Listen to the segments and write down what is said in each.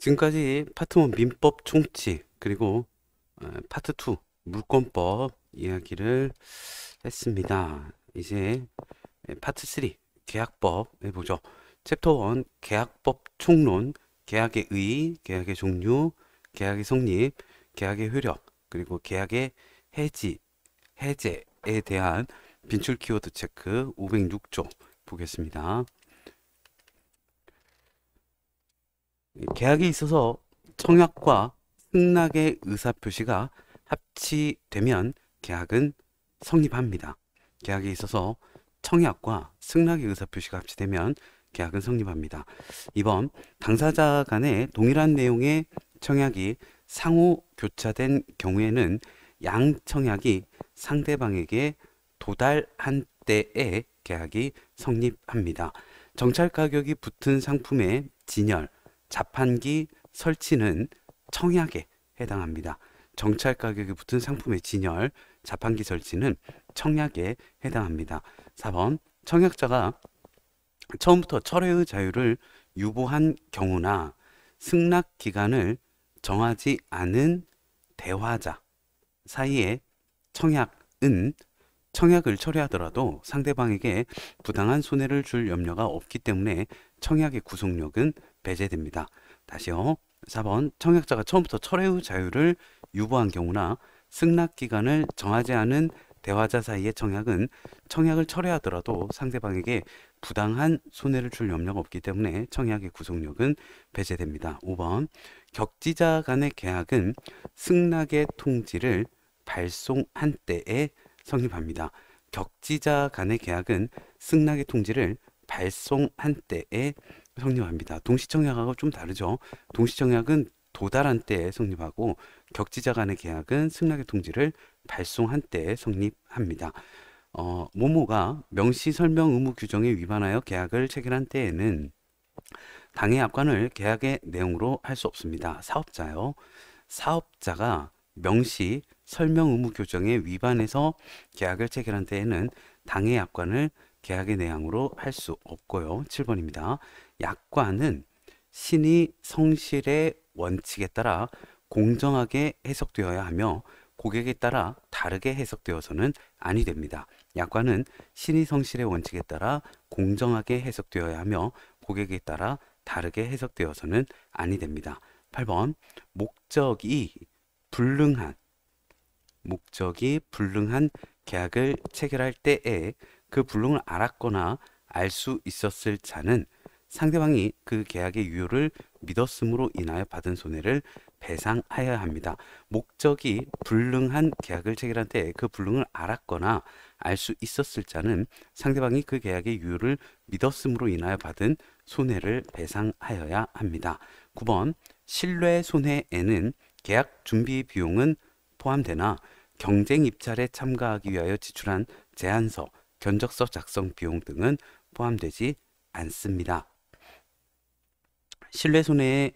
지금까지 파트 1 민법 총칙 그리고 파트 2 물권법 이야기를 했습니다. 이제 파트 3 계약법 해보죠. 챕터 1 계약법 총론, 계약의 의의, 계약의 종류, 계약의 성립, 계약의 효력, 그리고 계약의 해제에 대한 빈출 키워드 체크 506조 보겠습니다. 계약에 있어서 청약과 승낙의 의사표시가 합치되면 계약은 성립합니다. 계약에 있어서 청약과 승낙의 의사표시가 합치되면 계약은 성립합니다. 2번 당사자 간에 동일한 내용의 청약이 상호 교차된 경우에는 양청약이 상대방에게 도달한 때에 계약이 성립합니다. 정찰 가격이 붙은 상품의 진열, 자판기 설치는 청약에 해당합니다. 정찰 가격이 붙은 상품의 진열, 자판기 설치는 청약에 해당합니다. 4번 청약자가 처음부터 철회의 자유를 유보한 경우나 승낙 기간을 정하지 않은 대화자 사이에 청약을 철회하더라도 상대방에게 부당한 손해를 줄 염려가 없기 때문에 청약의 구속력은 배제됩니다. 다시요. 4번 청약자가 처음부터 철회의 자유를 유보한 경우나 승낙 기간을 정하지 않은 대화자 사이의 청약은 청약을 철회하더라도 상대방에게 부당한 손해를 줄 염려가 없기 때문에 청약의 구속력은 배제됩니다. 5번 격지자 간의 계약은 승낙의 통지를 발송한 때에 성립합니다. 격지자 간의 계약은 승낙의 통지를 발송한 때에 성립합니다. 동시청약하고 좀 다르죠. 동시청약은 도달한 때에 성립하고 격지자 간의 계약은 승낙의 통지를 발송한 때에 성립합니다. 모모가 명시 설명 의무 규정에 위반하여 계약을 체결한 때에는 당해 약관을 계약의 내용으로 할 수 없습니다. 사업자요. 사업자가 명시 설명 의무 규정에 위반해서 계약을 체결한 때에는 당해 약관을 계약의 내용으로 할 수 없고요. 7번입니다. 약관은 신의 성실의 원칙에 따라 공정하게 해석되어야 하며 고객에 따라 다르게 해석되어서는 아니 됩니다. 약관은 신의 성실의 원칙에 따라 공정하게 해석되어야 하며 고객에 따라 다르게 해석되어서는 아니 됩니다. 8번 목적이 불능한 계약을 체결할 때에 그 불능을 알았거나 알 수 있었을 자는 상대방이 그 계약의 유효를 믿었음으로 인하여 받은 손해를 배상하여야 합니다. 목적이 불능한 계약을 체결한 때에 그 불능을 알았거나 알 수 있었을 자는 상대방이 그 계약의 유효를 믿었음으로 인하여 받은 손해를 배상하여야 합니다. 9번 신뢰 손해에는 계약 준비 비용은 포함되나 경쟁 입찰에 참가하기 위하여 지출한 제안서, 견적서 작성 비용 등은 포함되지 않습니다. 신뢰 손해에는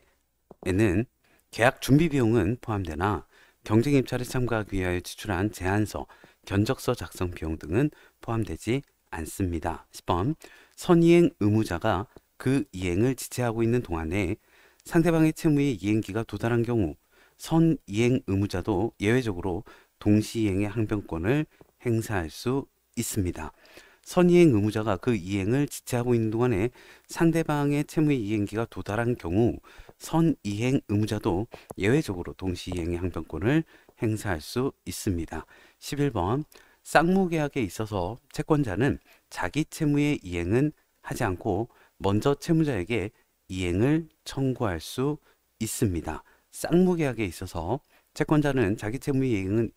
계약 준비 비용은 포함되나 경쟁 입찰에 참가하기 위하여 지출한 제안서, 견적서 작성 비용 등은 포함되지 않습니다. 10번 선이행 의무자가 그 이행을 지체하고 있는 동안에 상대방의 채무의 이행기가 도달한 경우 선이행 의무자도 예외적으로 동시이행의 항변권을 행사할 수 있습니다. 선이행 의무자가 그 이행을 지체하고 있는 동안에 상대방의 채무의 이행기가 도달한 경우 선이행 의무자도 예외적으로 동시이행의 항변권을 행사할 수 있습니다. 11번 쌍무계약에 있어서 채권자는 자기 채무의 이행은 하지 않고 먼저 채무자에게 이행을 청구할 수 있습니다. 쌍무계약에 있어서 채권자는 자기 채무의 이행은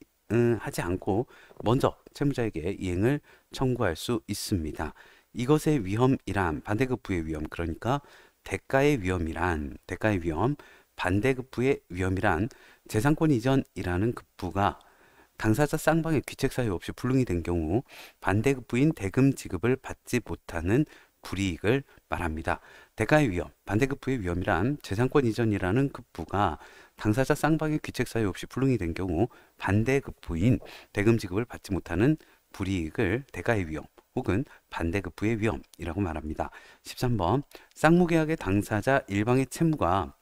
하지 않고 먼저 채무자에게 이행을 청구할 수 있습니다. 이것의 위험이란 반대급부의 위험, 그러니까 대가의 위험, 반대급부의 위험이란 재산권 이전이라는 급부가 당사자 쌍방의 귀책 사유 없이 불능이 된 경우 반대급부인 대금 지급을 받지 못하는 불이익을 말합니다. 대가의 위험, 반대급부의 위험이란 재산권 이전이라는 급부가 당사자 쌍방의 귀책 사유 없이 불능이 된 경우 반대급부인 대금 지급을 받지 못하는 불이익을 대가의 위험 혹은 반대급부의 위험이라고 말합니다. 13번 쌍무계약의 당사자 일방의 채무가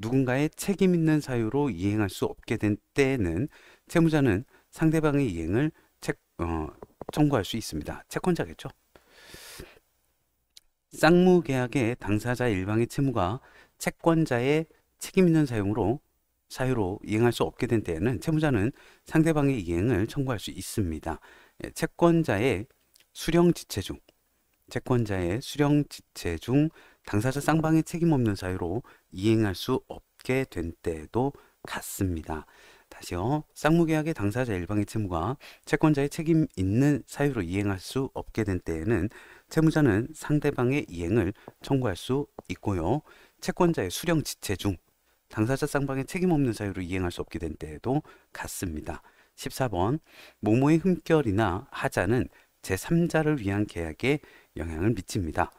누군가의 책임 있는 사유로 이행할 수 없게 된 때에는 채무자는 상대방의 이행을 청구할 수 있습니다. 채권자겠죠. 쌍무계약의 당사자 일방의 채무가 채권자의 책임 있는 사유로 이행할 수 없게 된 때에는 채무자는 상대방의 이행을 청구할 수 있습니다. 채권자의 수령지체 중 당사자 쌍방의 책임 없는 사유로 이행할 수 없게 된 때에도 같습니다. 다시요. 쌍무계약의 당사자 일방의 채무가 채권자의 책임 있는 사유로 이행할 수 없게 된 때에는 채무자는 상대방의 이행을 청구할 수 있고요. 채권자의 수령지체 중 당사자 쌍방의 책임 없는 사유로 이행할 수 없게 된 때에도 같습니다. 14번 모모의 흠결이나 하자는 제3자를 위한 계약에 영향을 미칩니다.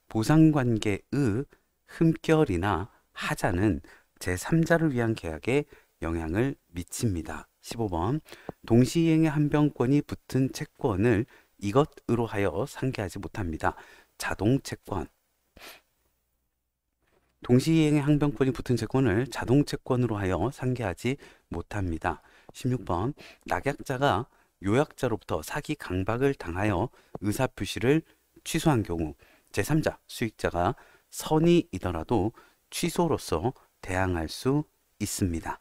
보상관계의 흠결이나 하자는 제3자를 위한 계약에 영향을 미칩니다. 15번 동시이행의 한병권이 붙은 채권을 이것으로 하여 상계하지 못합니다. 자동채권 동시이행의 항변권이 붙은 채권을 자동채권으로 하여 상계하지 못합니다. 16번 낙약자가 요약자로부터 사기 강박을 당하여 의사표시를 취소한 경우 제3자 수익자가 선의이더라도 취소로서 대항할 수 있습니다.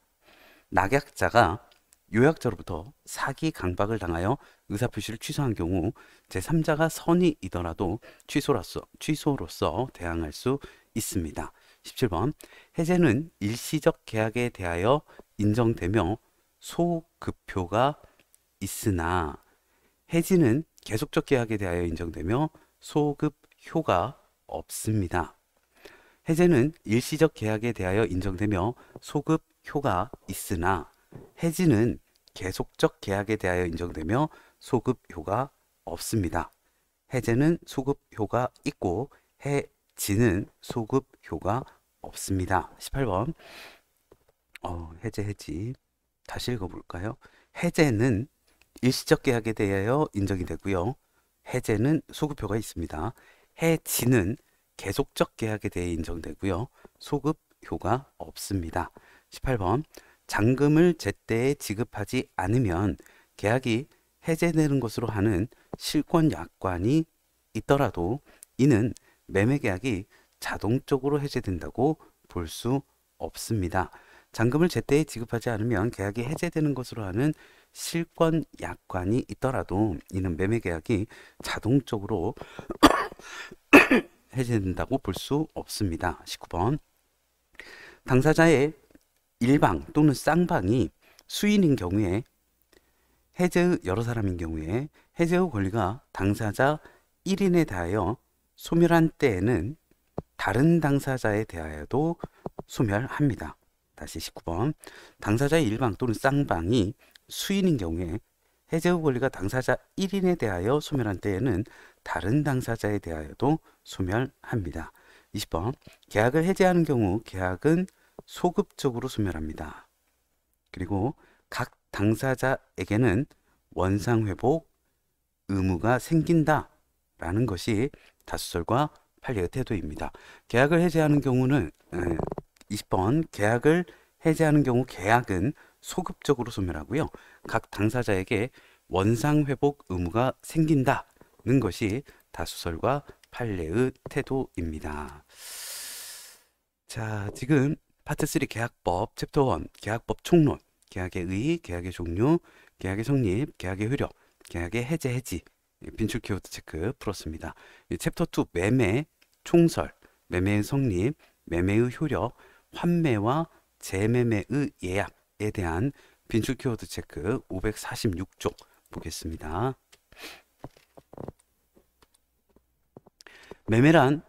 낙약자가 요약자로부터 사기 강박을 당하여 의사표시를 취소한 경우 제3자가 선의이더라도 취소로서 대항할 수 있습니다. 17번 해제는 일시적 계약에 대하여 인정되며 소급효가 있으나 해지는 계속적 계약에 대하여 인정되며 소급효가 없습니다. 해제는 일시적 계약에 대하여 인정되며 소급효가 있으나 해지는 계속적 계약에 대하여 인정되며 소급효가 없습니다. 해제는 소급효가 있고 해지는 소급효가 없습니다. 18번 해지 다시 읽어볼까요? 해제는 일시적 계약에 대하여 인정이 되고요. 해제는 소급효가 있습니다. 해지는 계속적 계약에 대해 인정되고요. 소급효가 없습니다. 18번 잔금을 제때에 지급하지 않으면 계약이 해제되는 것으로 하는 실권약관이 있더라도 이는 매매계약이 자동적으로 해제된다고 볼 수 없습니다. 잔금을 제때에 지급하지 않으면 계약이 해제되는 것으로 하는 실권약관이 있더라도 이는 매매계약이 자동적으로 해제된다고 볼 수 없습니다. 19번 당사자의 일방 또는 쌍방이 수인인 경우에 해제의 여러 사람인 경우에 해제의 권리가 당사자 1인에 대하여 소멸한 때에는 다른 당사자에 대하여도 소멸합니다. 다시 19번 당사자의 일방 또는 쌍방이 수인인 경우에 해제의 권리가 당사자 1인에 대하여 소멸한 때에는 다른 당사자에 대하여도 소멸합니다. 20번 계약을 해제하는 경우 계약은 소급적으로 소멸합니다. 그리고 각 당사자에게는 원상회복 의무가 생긴다 라는 것이 다수설과 판례의 태도입니다. 계약을 해제하는 경우는 20번 계약을 해제하는 경우 계약은 소급적으로 소멸하고요. 각 당사자에게 원상회복 의무가 생긴다는 것이 다수설과 판례의 태도입니다. 자, 지금 파트 3 계약법 챕터 1 계약법 총론, 계약의 의, 계약의 종류, 계약의 성립, 계약의 효력, 계약의 해지, 빈출 키워드 체크 풀었습니다. 챕터 2 매매, 총설, 매매의 성립, 매매의 효력, 환매와 재매매의 예약에 대한 빈출 키워드 체크 546쪽 보겠습니다. 매매란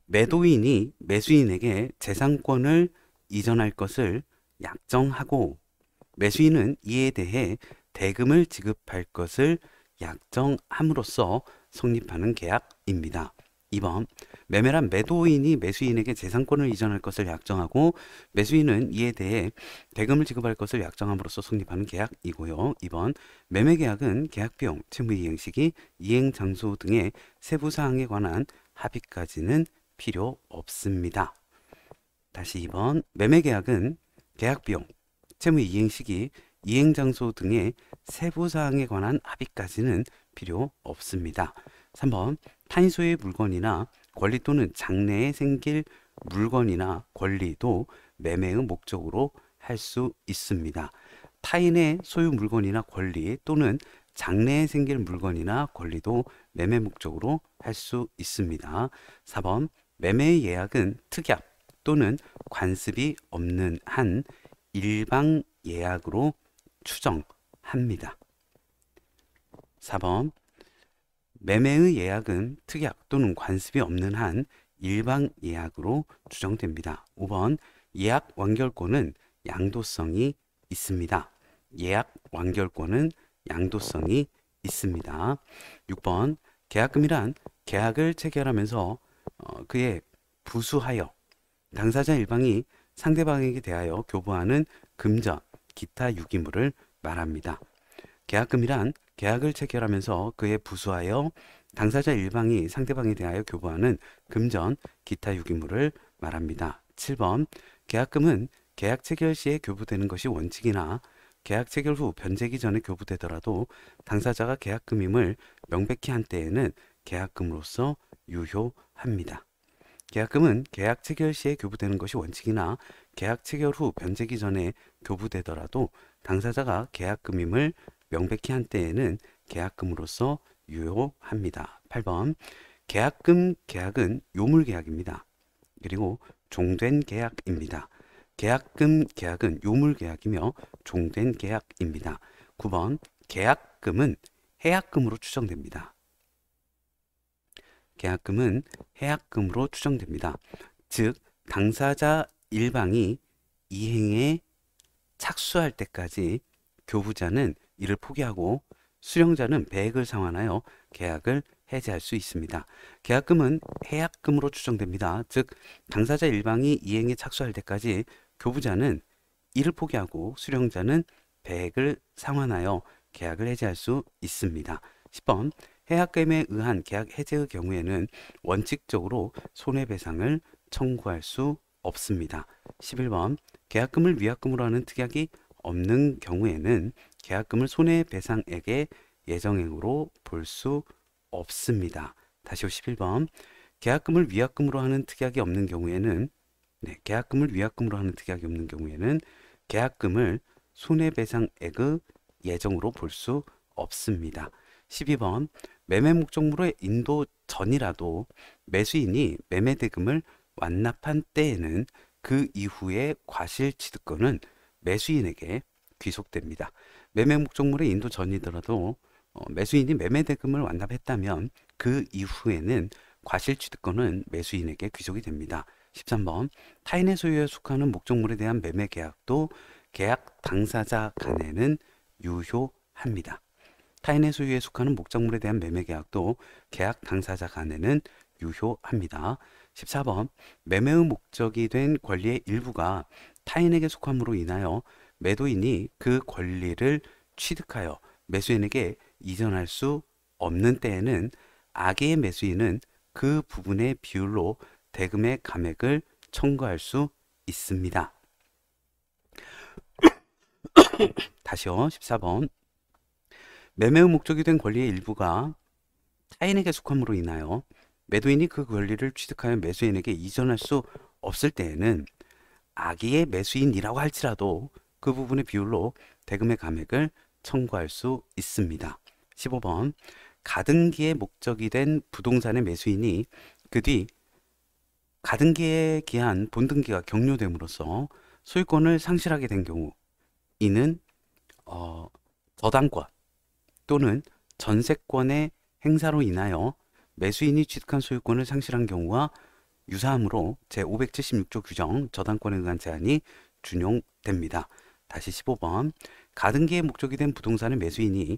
매도인이 매수인에게 재산권을 이전할 것을 약정하고 매수인은 이에 대해 대금을 지급할 것을 약정함으로써 성립하는 계약입니다. 2번 매매란 매도인이 매수인에게 재산권을 이전할 것을 약정하고 매수인은 이에 대해 대금을 지급할 것을 약정함으로써 성립하는 계약이고요. 2번 매매계약은 계약비용, 채무이행 시기, 이행 장소 등의 세부 사항에 관한 합의까지는 필요 없습니다. 다시 2번 매매계약은 계약비용, 채무 이행 시기, 이행 장소 등의 세부 사항에 관한 합의까지는 필요 없습니다. 3번 타인 소유의 물건이나 권리 또는 장래에 생길 물건이나 권리도 매매의 목적으로 할 수 있습니다. 타인의 소유 물건이나 권리 또는 장래에 생길 물건이나 권리도 매매 목적으로 할 수 있습니다. 4번 매매의 예약은 특약 또는 관습이 없는 한 일방 예약으로 추정합니다. 4번 매매의 예약은 특약 또는 관습이 없는 한 일방 예약으로 추정됩니다. 5번 예약 완결권은 양도성이 있습니다. 예약 완결권은 양도성이 있습니다. 6번 계약금이란 계약을 체결하면서 그에 부수하여 당사자 일방이 상대방에게 대하여 교부하는 금전, 기타 유기물을 말합니다. 계약금이란 계약을 체결하면서 그에 부수하여 당사자 일방이 상대방에 대하여 교부하는 금전, 기타 유기물을 말합니다. 7번 계약금은 계약 체결 시에 교부되는 것이 원칙이나 계약 체결 후 변제기 전에 교부되더라도 당사자가 계약금임을 명백히 한 때에는 계약금으로서 유효합니다. 계약금은 계약 체결 시에 교부되는 것이 원칙이나 계약 체결 후 변제기 전에 교부되더라도 당사자가 계약금임을 명백히 한 때에는 계약금으로서 유효합니다. 8번 계약은 요물계약입니다. 그리고 종된 계약입니다. 계약은 요물계약이며 종된 계약입니다. 9번 계약금은 해약금으로 추정됩니다. 계약금은 해약금으로 추정됩니다. 즉 당사자 일방이 이행에 착수할 때까지 교부자는 이를 포기하고 수령자는 배액을 상환하여 계약을 해지할 수 있습니다. 계약금은 해약금으로 추정됩니다. 즉 당사자 일방이 이행에 착수할 때까지 교부자는 이를 포기하고 수령자는 배액을 상환하여 계약을 해지할 수 있습니다. 10번 해약금에 의한 계약 해지의 경우에는 원칙적으로 손해배상을 청구할 수 없습니다. 11번 계약금을 위약금으로 하는 특약이 없는 경우에는 계약금을 손해배상액의 예정액으로 볼 수 없습니다. 다시 11번 계약금을 위약금으로 하는 특약이 없는 경우에는 계약금을 손해배상액의 예정으로 볼 수 없습니다. 12번 매매 목적물의 인도 전이라도 매수인이 매매대금을 완납한 때에는 그 이후의 과실취득권은 매수인에게 귀속됩니다. 매매 목적물의 인도 전이더라도 매수인이 매매대금을 완납했다면 그 이후에는 과실취득권은 매수인에게 귀속이 됩니다. 13번 타인의 소유에 속하는 목적물에 대한 매매계약도 계약 당사자 간에는 유효합니다. 타인의 소유에 속하는 목적물에 대한 매매계약도 계약 당사자 간에는 유효합니다. 14번 매매의 목적이 된 권리의 일부가 타인에게 속함으로 인하여 매도인이 그 권리를 취득하여 매수인에게 이전할 수 없는 때에는 악의 매수인은 그 부분의 비율로 대금의 감액을 청구할 수 있습니다. 다시요. 14번 매매의 목적이 된 권리의 일부가 타인에게 속함으로 인하여 매도인이 그 권리를 취득하여 매수인에게 이전할 수 없을 때에는 악의의 매수인이라고 할지라도 그 부분의 비율로 대금의 감액을 청구할 수 있습니다. 15번 가등기의 목적이 된 부동산의 매수인이 그 뒤 가등기에 기한 본등기가 경료됨으로써 소유권을 상실하게 된 경우 이는 저당권 또는 전세권의 행사로 인하여 매수인이 취득한 소유권을 상실한 경우와 유사하므로 제576조 규정 저당권에 의한 제한이 준용됩니다. 다시 15번 가등기의 목적이 된 부동산의 매수인이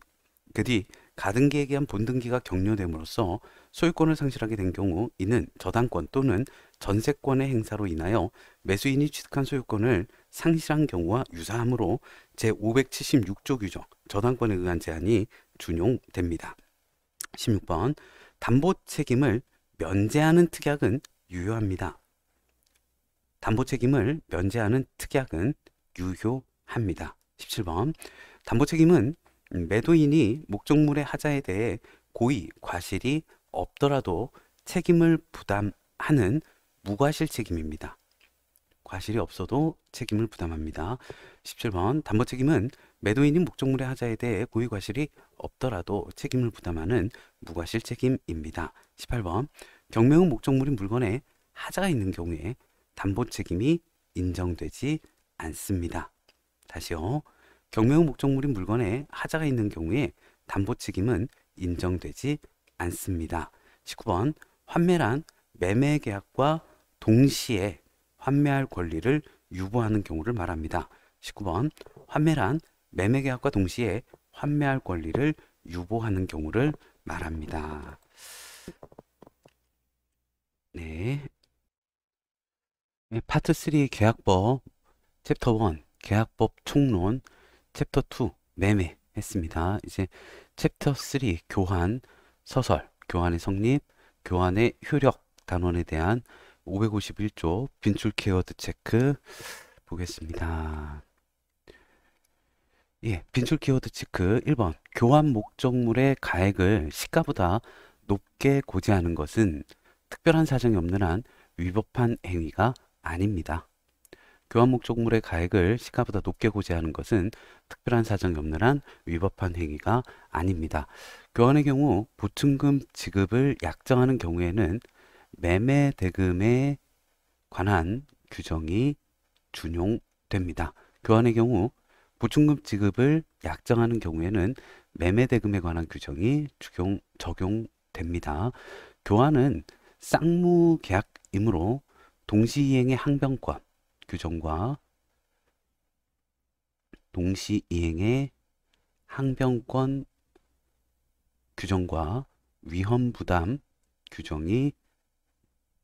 그 뒤 가등기에 기한 본등기가 경료됨으로써 소유권을 상실하게 된 경우 이는 저당권 또는 전세권의 행사로 인하여 매수인이 취득한 소유권을 상실한 경우와 유사하므로 제576조 규정 저당권에 의한 제한이 준용됩니다. 16번 담보 책임을 면제하는 특약은 유효합니다. 담보 책임을 면제하는 특약은 유효합니다. 17번. 담보 책임은 매도인이 목적물의 하자에 대해 고의, 과실이 없더라도 책임을 부담하는 무과실 책임입니다. 과실이 없어도 책임을 부담합니다. 17번. 담보 책임은 매도인이 목적물의 하자에 대해 고의 과실이 없더라도 책임을 부담하는 무과실 책임입니다. 18번. 경매의 목적물인 물건에 하자가 있는 경우에 담보 책임이 인정되지 않습니다. 다시요. 경매의 목적물인 물건에 하자가 있는 경우에 담보 책임은 인정되지 않습니다. 19번. 환매란 매매 계약과 동시에 환매할 권리를 유보하는 경우를 말합니다. 19번. 환매란 매매 계약과 동시에 환매할 권리를 유보하는 경우를 말합니다. 네. 파트 3 계약법 챕터 1 계약법 총론 챕터 2 매매 했습니다. 이제 챕터 3 교환 서설 교환의 성립 교환의 효력 단원에 대한 551조 빈출 키워드 체크 보겠습니다. 예, 빈출 키워드 체크 1번. 교환 목적물의 가액을 시가보다 높게 고지하는 것은 특별한 사정이 없는 한 위법한 행위가 아닙니다. 교환 목적물의 가액을 시가보다 높게 고지하는 것은 특별한 사정이 없는 한 위법한 행위가 아닙니다. 교환의 경우 보증금 지급을 약정하는 경우에는 매매 대금에 관한 규정이 준용됩니다. 교환의 경우 보증금 지급을 약정하는 경우에는 매매 대금에 관한 규정이 적용됩니다. 교환은 쌍무 계약이므로 동시이행의 항변권 규정과 동시이행의 항변권 규정과 위험부담 규정이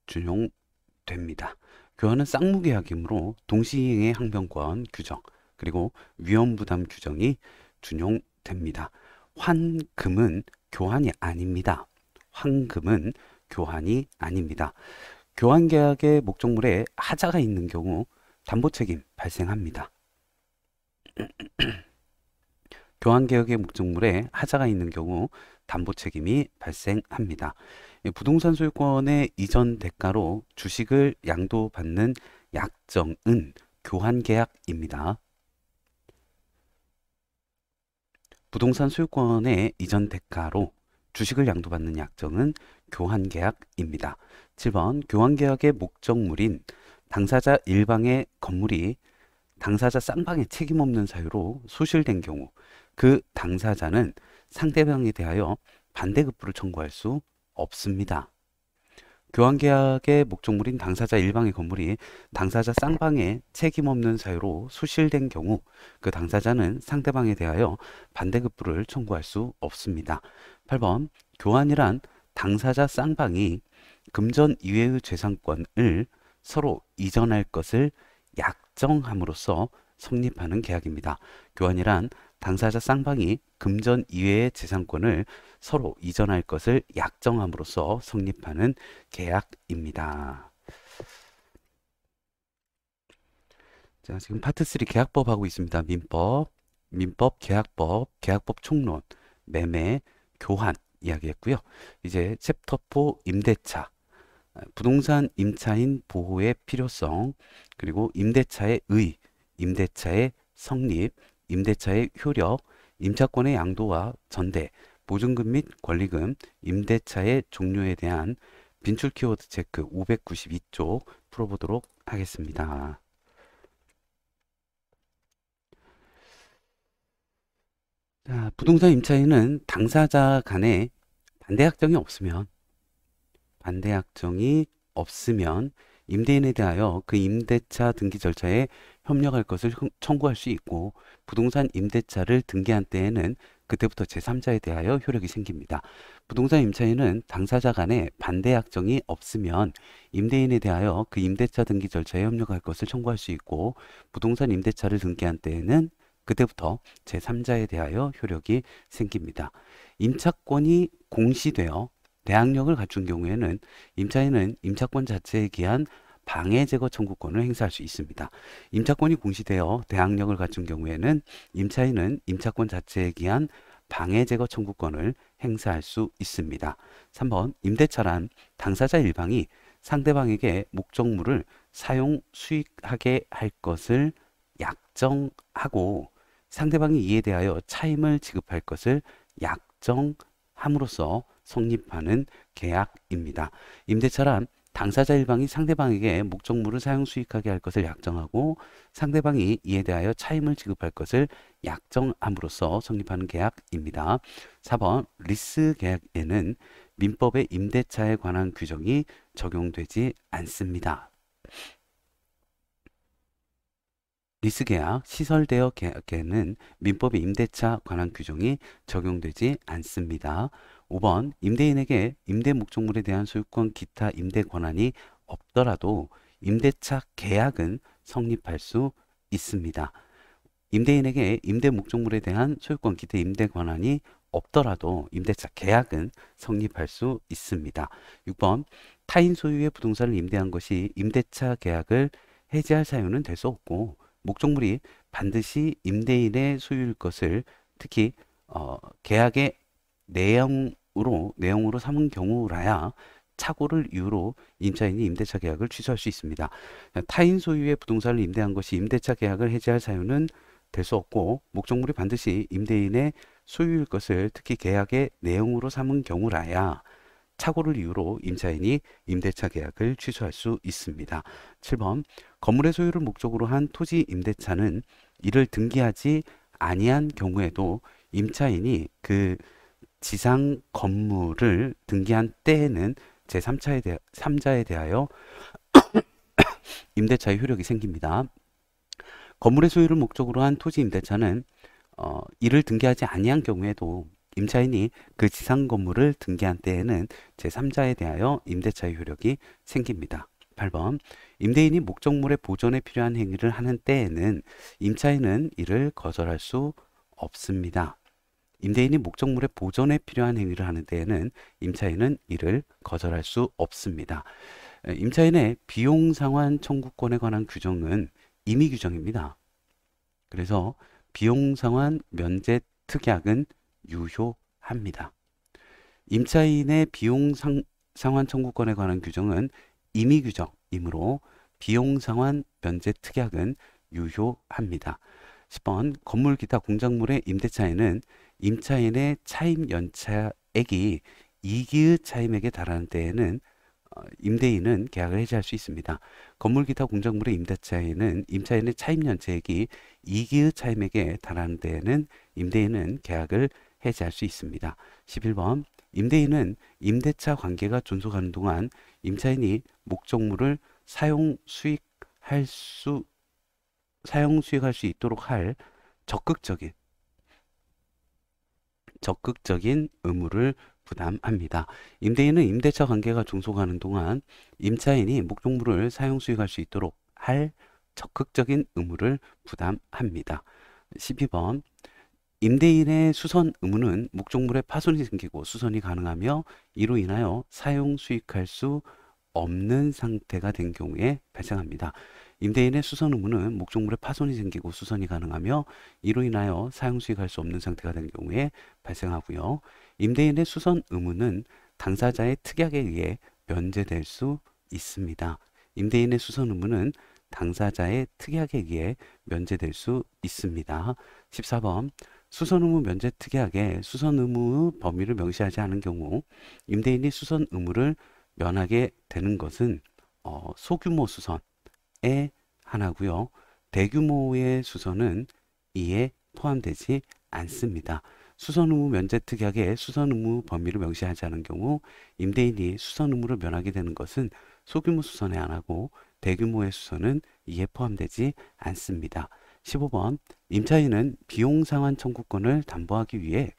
준용됩니다. 교환은 쌍무계약이므로 동시이행의 항변권 규정 그리고 위험부담 규정이 준용됩니다. 환금은 교환이 아닙니다. 환금은 교환이 아닙니다. 교환계약의 목적물에 하자가 있는 경우 담보책임 발생합니다. 교환계약의 목적물에 하자가 있는 경우 담보책임이 발생합니다. 부동산 소유권의 이전 대가로 주식을 양도받는 약정은 교환계약입니다. 부동산 소유권의 이전 대가로 주식을 양도받는 약정은 교환계약입니다. 7번. 교환계약의 목적물인 당사자 일방의 건물이 당사자 쌍방의 책임 없는 사유로 소실된 경우 그 당사자는 상대방에 대하여 반대급부를 청구할 수 없습니다. 교환계약의 목적물인 당사자 일방의 건물이 당사자 쌍방의 책임 없는 사유로 소실된 경우 그 당사자는 상대방에 대하여 반대급부를 청구할 수 없습니다. 8번. 교환이란 당사자 쌍방이 금전 이외의 재산권을 서로 이전할 것을 약정함으로써 성립하는 계약입니다. 교환이란 당사자 쌍방이 금전 이외의 재산권을 서로 이전할 것을 약정함으로써 성립하는 계약입니다. 자, 지금 파트 3 계약법 하고 있습니다. 민법, 계약법, 계약법 총론, 매매, 교환 이야기했고요. 이제 챕터 4 임대차, 부동산 임차인 보호의 필요성, 그리고 임대차의 의, 임대차의 성립, 임대차의 효력, 임차권의 양도와 전대, 보증금 및 권리금, 임대차의 종료에 대한 빈출 키워드 체크 592쪽 풀어보도록 하겠습니다. 자, 부동산 임차인은 당사자 간에 반대약정이 없으면 임대인에 대하여 그 임대차 등기 절차에 협력할 것을 청구할 수 있고 부동산 임대차를 등기한 때에는 그때부터 제3자에 대하여 효력이 생깁니다. 부동산 임차인은 당사자 간에 반대약정이 없으면 임대인에 대하여 그 임대차 등기 절차에 협력할 것을 청구할 수 있고 부동산 임대차를 등기한 때에는 그때부터 제3자에 대하여 효력이 생깁니다. 임차권이 공시되어 대항력을 갖춘 경우에는 임차인은 임차권 자체에 기한 방해 제거 청구권을 행사할 수 있습니다. 임차권이 공시되어 대항력을 갖춘 경우에는 임차인은 임차권 자체에 기한 방해 제거 청구권을 행사할 수 있습니다. 3번 임대차란 당사자 일방이 상대방에게 목적물을 사용 수익하게 할 것을 약정하고 상대방이 이에 대하여 차임을 지급할 것을 약정함으로써 성립하는 계약입니다. 임대차란 당사자 일방이 상대방에게 목적물을 사용 수익하게 할 것을 약정하고 상대방이 이에 대하여 차임을 지급할 것을 약정함으로써 성립하는 계약입니다. 4번 리스 계약에는 민법의 임대차에 관한 규정이 적용되지 않습니다. 리스계약, 시설대여 계약에는 민법의 임대차 관한 규정이 적용되지 않습니다. 5번 임대인에게 임대 목적물에 대한 소유권 기타 임대 권한이 없더라도 임대차 계약은 성립할 수 있습니다. 임대인에게 임대 목적물에 대한 소유권 기타 임대 권한이 없더라도 임대차 계약은 성립할 수 있습니다. 6번 타인 소유의 부동산을 임대한 것이 임대차 계약을 해지할 사유는 될 수 없고 목적물이 반드시 임대인의 소유일 것을 특히 계약의 내용으로 삼은 경우라야 착오를 이유로 임차인이 임대차 계약을 취소할 수 있습니다. 타인 소유의 부동산을 임대한 것이 임대차 계약을 해지할 사유는 될 수 없고 목적물이 반드시 임대인의 소유일 것을 특히 계약의 내용으로 삼은 경우라야 착오를 이유로 임차인이 임대차 계약을 취소할 수 있습니다. 7번 건물의 소유를 목적으로 한 토지 임대차는 이를 등기하지 아니한 경우에도 임차인이 그 지상 건물을 등기한 때에는 제3자에 대하여 임대차의 효력이 생깁니다. 건물의 소유를 목적으로 한 토지 임대차는 이를 등기하지 아니한 경우에도 임차인이 그 지상 건물을 등기한 때에는 제3자에 대하여 임대차의 효력이 생깁니다. 8번 임대인이 목적물의 보존에 필요한 행위를 하는 때에는 임차인은 이를 거절할 수 없습니다. 임대인이 목적물의 보존에 필요한 행위를 하는 때에는 임차인은 이를 거절할 수 없습니다. 임차인의 비용 상환 청구권에 관한 규정은 임의 규정입니다. 그래서 비용 상환 면제 특약은 유효합니다. 임차인의 비용 상환 청구권에 관한 규정은 임의 규정이므로 비용 상환 면제 특약은 유효합니다. 10번 건물 기타 공작물의 임대차에는 임차인의 차임 연차액이 이기의 차임액에 달하는 때에는 임대인은 계약을 해지할 수 있습니다. 건물 기타 공작물의 임대차에는 임차인의 차임 연차액이 이기의 차임액에 달하는 때에는 임대인은 계약을 해지할 수 있습니다. 11번 임대인은 임대차 관계가 존속하는 동안 임차인이 목적물을 사용 수익할 수 있도록 할 적극적인 의무를 부담합니다. 임대인은 임대차 관계가 종속하는 동안 임차인이 목적물을 사용 수익할 수 있도록 할 적극적인 의무를 부담합니다. 12번 임대인의 수선 의무는 목적물에 파손이 생기고 수선이 가능하며 이로 인하여 사용 수익할 수 없는 상태가 된 경우에 발생합니다. 임대인의 수선 의무는 목적물에 파손이 생기고 수선이 가능하며 이로 인하여 사용 수익할 수 없는 상태가 된 경우에 발생하고요. 임대인의 수선 의무는 당사자의 특약에 의해 면제될 수 있습니다. 임대인의 수선 의무는 당사자의 특약에 의해 면제될 수 있습니다. 14번 수선 의무 면제 특약에 수선 의무의 범위를 명시하지 않은 경우 임대인이 수선 의무를 면하게 되는 것은 소규모 수선에 하나고요. 대규모의 수선은 이에 포함되지 않습니다. 수선 의무 면제 특약에 수선 의무 범위를 명시하지 않은 경우 임대인이 수선 의무를 면하게 되는 것은 소규모 수선에 한하고 대규모의 수선은 이에 포함되지 않습니다. 15번 임차인은 비용 상환 청구권을 담보하기 위해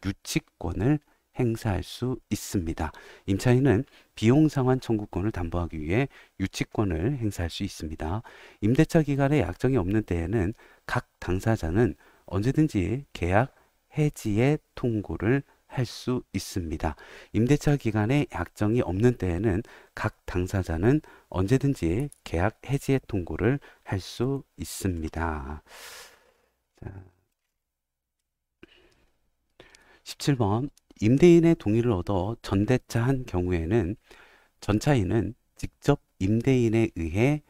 유치권을 행사할 수 있습니다. 임차인은 비용 상환 청구권을 담보하기 위해 유치권을 행사할 수 있습니다. 임대차 기간에 약정이 없는 때에는 각 당사자는 언제든지 계약 해지의 통고를 할 수 있습니다. 임대차 기간에 약정이 없는 때에는 각 당사자는 언제든지 계약 해지의 통고를 할 수 있습니다. 자, 17번 임대인의 동의를 얻어 전대차한 경우에는 전차인은 직접 임대인에 의해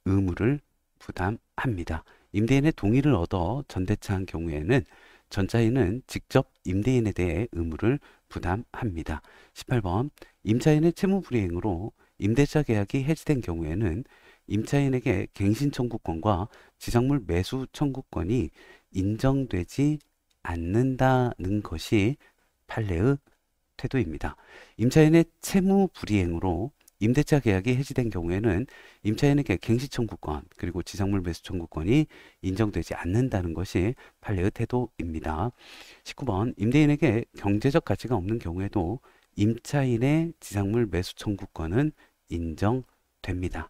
의무를 부담합니다. 임대인의 동의를 얻어 전대차한 경우에는 전차인은 직접 임대인에 대해 의무를 부담합니다. 18번 임차인의 채무불이행으로 임대차 계약이 해지된 경우에는 임차인에게 갱신 청구권과 지상물 매수 청구권이 인정되지 않는다는 것이 판례의 태도입니다. 임차인의 채무 불이행으로 임대차 계약이 해지된 경우에는 임차인에게 갱시 청구권 그리고 지상물 매수 청구권이 인정되지 않는다는 것이 판례의 태도입니다. 19번 임대인에게 경제적 가치가 없는 경우에도 임차인의 지상물 매수 청구권은 인정됩니다.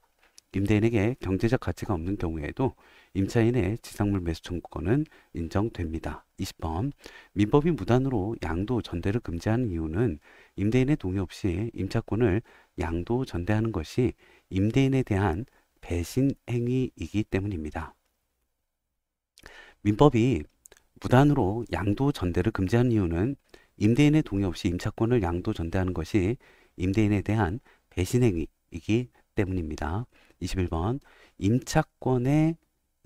임대인에게 경제적 가치가 없는 경우에도 임차인의 지상물 매수 청구권은 인정됩니다. 20번 민법이 무단으로 양도 전대를 금지하는 이유는 임대인의 동의 없이 임차권을 양도 전대하는 것이 임대인에 대한 배신 행위이기 때문입니다. 민법이 무단으로 양도 전대를 금지하는 이유는 임대인의 동의 없이 임차권을 양도 전대하는 것이 임대인에 대한 배신 행위이기 때문입니다. 21번 임차권의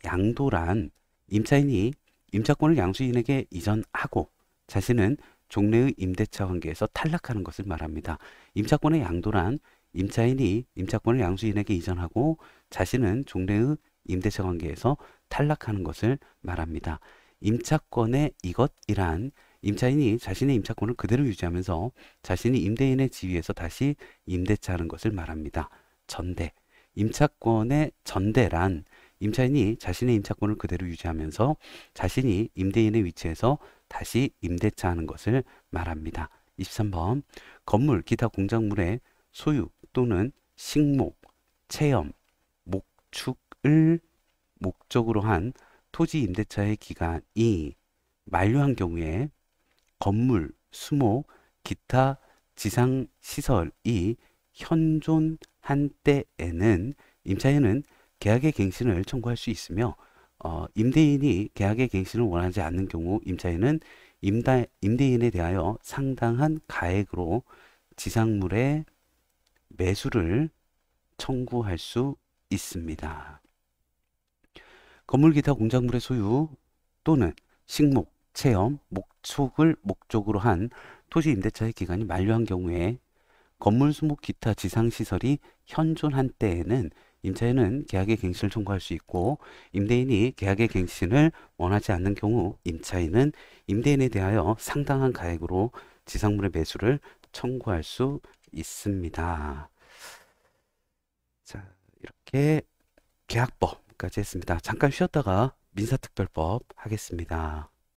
양도란 임차인이 임차권을 양수인에게 이전하고 자신은 종래의 임대차 관계에서 탈락하는 것을 말합니다. 임차권의 양도란 임차인이 임차권을 양수인에게 이전하고 자신은 종래의 임대차 관계에서 탈락하는 것을 말합니다. 임차권의 이것이란 임차인이 자신의 임차권을 그대로 유지하면서 자신이 임대인의 지위에서 다시 임대차하는 것을 말합니다. 전대. 임차권의 전대란 임차인이 자신의 임차권을 그대로 유지하면서 자신이 임대인의 위치에서 다시 임대차하는 것을 말합니다. 23번 건물, 기타 공작물의 소유 또는 식목, 체험, 목축을 목적으로 한 토지 임대차의 기간이 만료한 경우에 건물, 수목, 기타 지상시설이 현존한 때에는 임차인은 계약의 갱신을 청구할 수 있으며 임대인이 계약의 갱신을 원하지 않는 경우 임차인은 임대인에 대하여 상당한 가액으로 지상물의 매수를 청구할 수 있습니다. 건물 기타 공작물의 소유 또는 식목, 체험, 목축을 목적으로 한 토지 임대차의 기간이 만료한 경우에 건물, 수목, 기타 지상시설이 현존한 때에는 임차인은 계약의 갱신을 청구할 수 있고 임대인이 계약의 갱신을 원하지 않는 경우 임차인은 임대인에 대하여 상당한 가액으로 지상물의 매수를 청구할 수 있습니다. 자, 이렇게 계약법까지 했습니다. 잠깐 쉬었다가 민사특별법 하겠습니다.